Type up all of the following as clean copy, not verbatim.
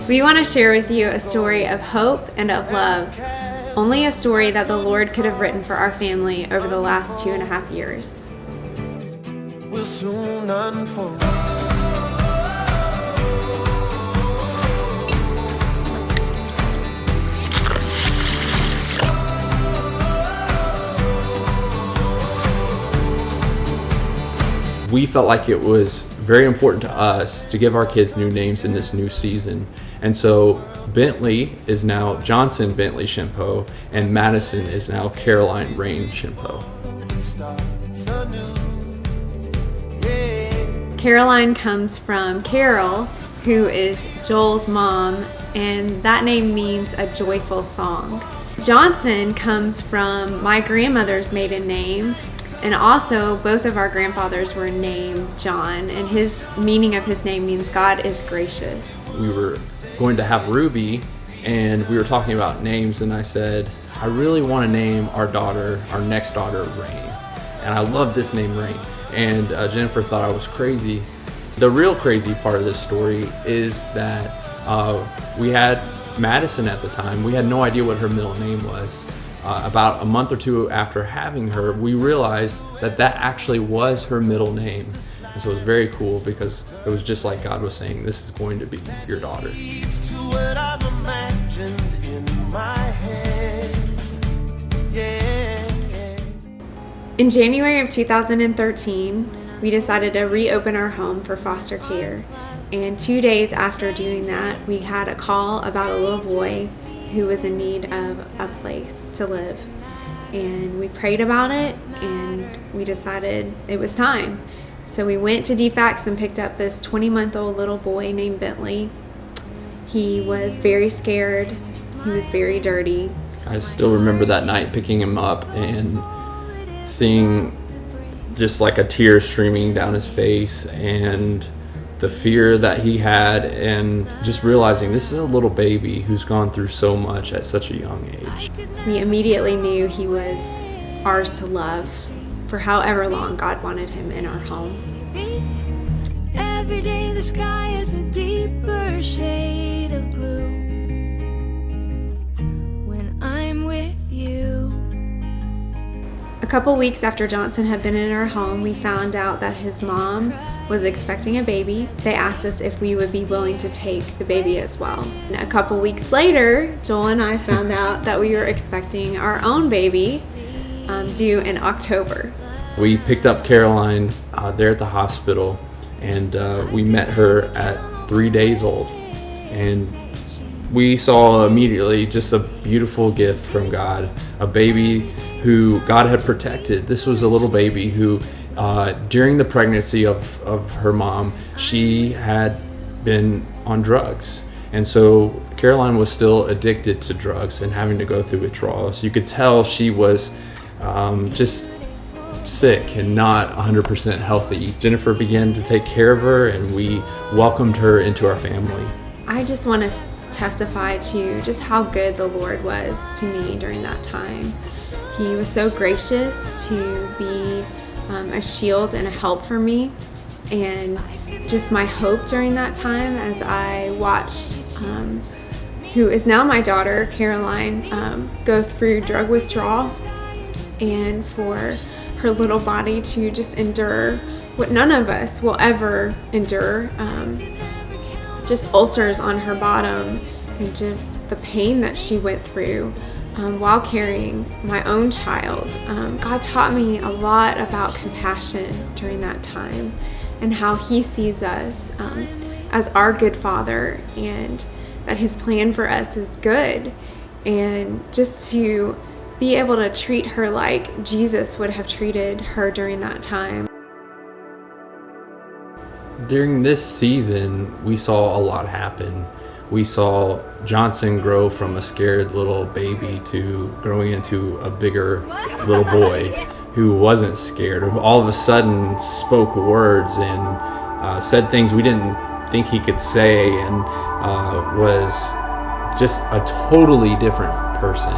We want to share with you a story of hope and of love, only a story that the Lord could have written for our family over the last 2.5 years. Will soon unfold. We felt like it was very important to us to give our kids new names in this new season. And so Bentley is now Johnson Bentley Shinpoch, and Madison is now Caroline Rain Shinpoch. Caroline comes from Carol, who is Joel's mom, and that name means a joyful song. Johnson comes from my grandmother's maiden name, and also both of our grandfathers were named John, and his meaning of his name means God is gracious. We were going to have Ruby, and we were talking about names, and I said, I really want to name our next daughter, Rain. And I love this name, Rain. And Jennifer thought I was crazy. The real crazy part of this story is that we had Madison at the time. We had no idea what her middle name was. About a month or two after having her, we realized that actually was her middle name. And so it was very cool because it was just like God was saying, this is going to be your daughter. In January of 2013, we decided to reopen our home for foster care. And 2 days after doing that, we had a call about a little boy who was in need of a place to live. And we prayed about it, and we decided it was time. So we went to DFACS and picked up this 20-month-old little boy named Bentley. He was very scared. He was very dirty. I still remember that night picking him up and seeing just like a tear streaming down his face, and the fear that he had, and just realizing this is a little baby who's gone through so much at such a young age. We immediately knew he was ours to love for however long God wanted him in our home. Every day the sky is a deeper shade of blue when I'm with you. A couple weeks after Johnson had been in our home, we found out that his mom was expecting a baby. They asked us if we would be willing to take the baby as well. And a couple weeks later, Joel and I found out that we were expecting our own baby due in October. We picked up Caroline there at the hospital, and we met her at 3 days old. And we saw immediately just a beautiful gift from God, a baby who God had protected. This was a little baby who during the pregnancy of her mom, she had been on drugs. And so Caroline was still addicted to drugs and having to go through withdrawals. You could tell she was just sick and not 100% healthy. Jennifer began to take care of her, and we welcomed her into our family. I just want to testify to just how good the Lord was to me during that time. He was so gracious to be a shield and a help for me, and just my hope during that time as I watched who is now my daughter, Caroline, go through drug withdrawal, and for her little body to just endure what none of us will ever endure, just ulcers on her bottom, and just the pain that she went through while carrying my own child. God taught me a lot about compassion during that time, and how He sees us as our good Father, and that His plan for us is good, and just to be able to treat her like Jesus would have treated her during that time. During this season, we saw a lot happen. We saw Johnson grow from a scared little baby to growing into a bigger little boy who wasn't scared, who all of a sudden spoke words and said things we didn't think he could say, and was just a totally different person.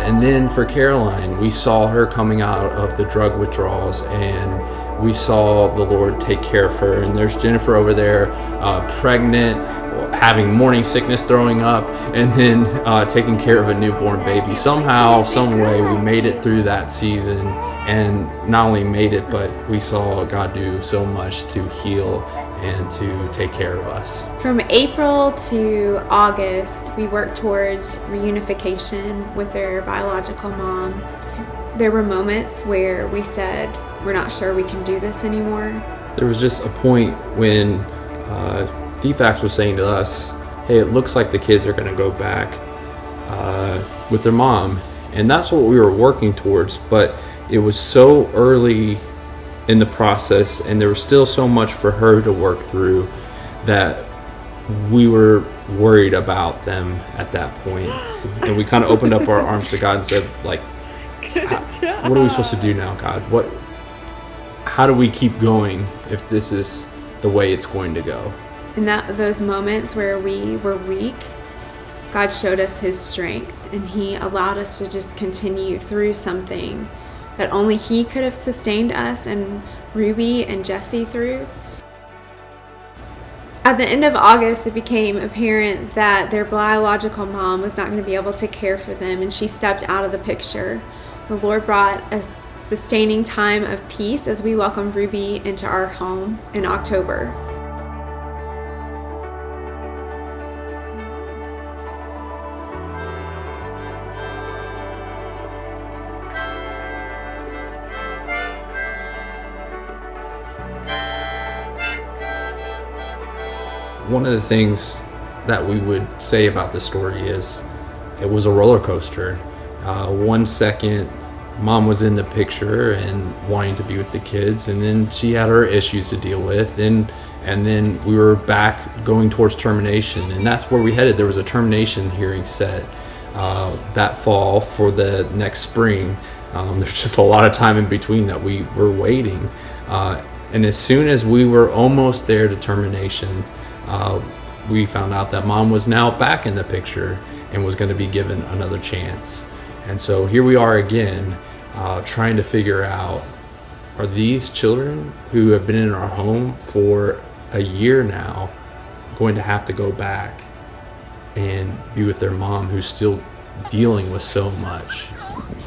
And then for Caroline, we saw her coming out of the drug withdrawals, and we saw the Lord take care of her. And there's Jennifer over there, pregnant, having morning sickness, throwing up, and then taking care of a newborn baby. Somehow, some way, we made it through that season, and not only made it, but we saw God do so much to heal and to take care of us. From April to August, we worked towards reunification with their biological mom. There were moments where we said, we're not sure we can do this anymore. There was just a point when DFACS was saying to us, hey, it looks like the kids are going to go back with their mom. And that's what we were working towards, but it was so early in the process, and there was still so much for her to work through, that we were worried about them at that point. And we kind of opened up our arms to God and said, like, what are we supposed to do now, God? How do we keep going if this is the way it's going to go? In those moments where we were weak, God showed us his strength, and he allowed us to just continue through something that only he could have sustained us and Ruby and Jesse through. At the end of August, it became apparent that their biological mom was not going to be able to care for them, and she stepped out of the picture. The Lord brought a sustaining time of peace as we welcomed Ruby into our home in October. One of the things that we would say about this story is it was a roller coaster. 1 second, mom was in the picture and wanting to be with the kids, and then she had her issues to deal with, and then we were back going towards termination, and that's where we headed. There was a termination hearing set that fall for the next spring. There's just a lot of time in between that we were waiting, and as soon as we were almost there to termination, we found out that mom was now back in the picture and was going to be given another chance. And so here we are again, trying to figure out, are these children who have been in our home for a year now going to have to go back and be with their mom, who's still dealing with so much?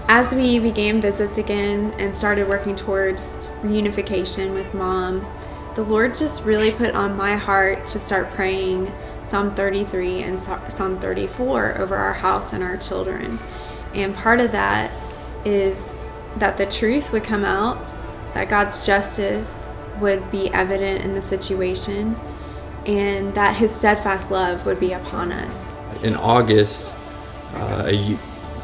As we began visits again and started working towards reunification with mom, the Lord just really put on my heart to start praying Psalm 33 and Psalm 34 over our house and our children. And part of that is that the truth would come out, that God's justice would be evident in the situation, and that his steadfast love would be upon us. In August, a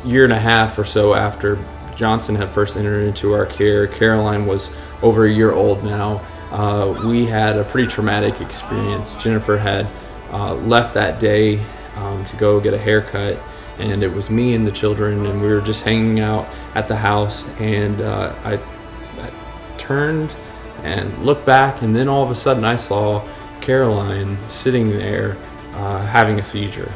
year and a half or so after Johnson had first entered into our care, Caroline was over a year old now. We had a pretty traumatic experience. Jennifer had left that day to go get a haircut, and it was me and the children, and we were just hanging out at the house, and I turned and looked back, and then all of a sudden I saw Caroline sitting there having a seizure.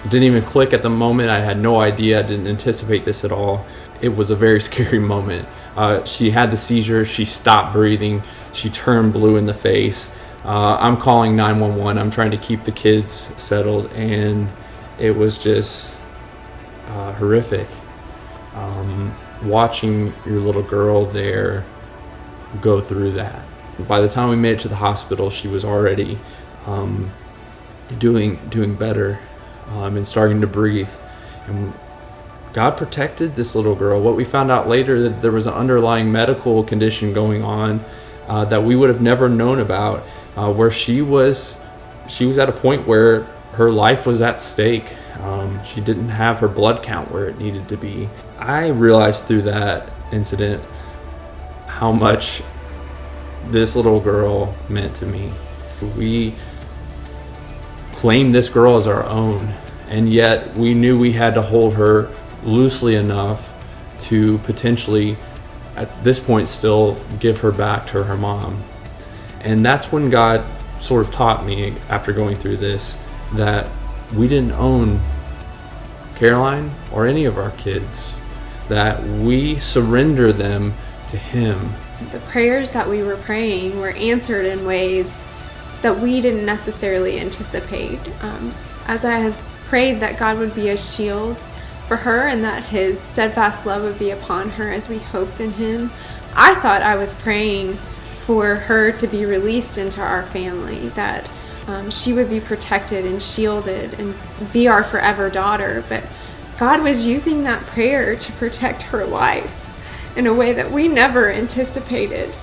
It didn't even click at the moment. I had no idea. I didn't anticipate this at all. It was a very scary moment. She had the seizure. She stopped breathing. She turned blue in the face. I'm calling 911. I'm trying to keep the kids settled, and it was just horrific. Watching your little girl there go through that. By the time we made it to the hospital, she was already doing better and starting to breathe. And God protected this little girl. What we found out later, that there was an underlying medical condition going on that we would have never known about, where she was at a point where her life was at stake. She didn't have her blood count where it needed to be. I realized through that incident how much this little girl meant to me. We claimed this girl as our own, and yet we knew we had to hold her loosely enough to potentially, at this point, still give her back to her mom. And that's when God sort of taught me, after going through this, that we didn't own Caroline or any of our kids, that we surrender them to Him. The prayers that we were praying were answered in ways that we didn't necessarily anticipate. As I had prayed that God would be a shield for her and that His steadfast love would be upon her as we hoped in Him, I thought I was praying for her to be released into our family, that she would be protected and shielded and be our forever daughter. But God was using that prayer to protect her life in a way that we never anticipated.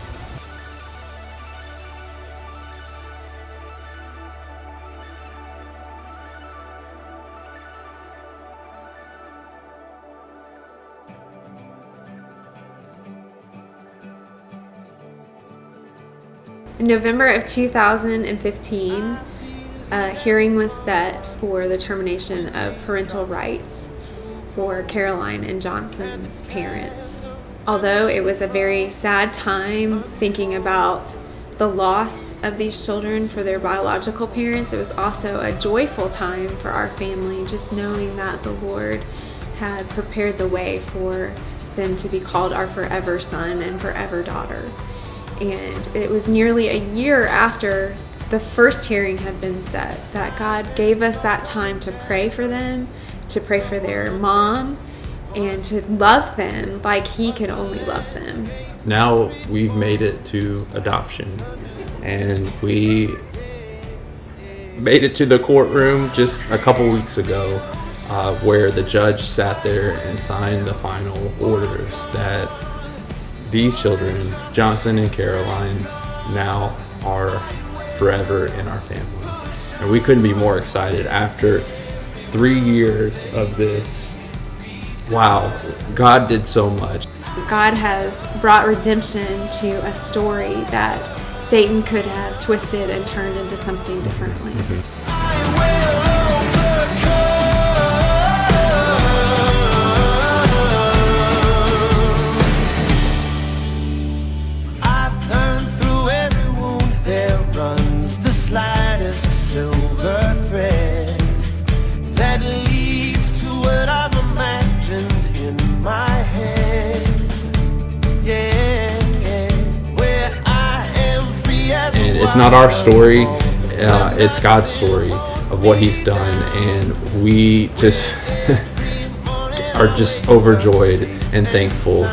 In November of 2015, a hearing was set for the termination of parental rights for Caroline and Johnson's parents. Although it was a very sad time thinking about the loss of these children for their biological parents, it was also a joyful time for our family, just knowing that the Lord had prepared the way for them to be called our forever son and forever daughter. And it was nearly a year after the first hearing had been set that God gave us that time to pray for them, to pray for their mom, and to love them like He could only love them. Now we've made it to adoption, and we made it to the courtroom just a couple weeks ago, where the judge sat there and signed the final orders that these children, Johnson and Caroline, now are forever in our family. And we couldn't be more excited after 3 years of this. Wow, God did so much. God has brought redemption to a story that Satan could have twisted and turned into something differently. I've learned through every wound there runs the slightest silver thread that leads to what I've imagined in my head. Where I am free as And it's not our story, it's God's story of what He's done, and we just are just overjoyed and thankful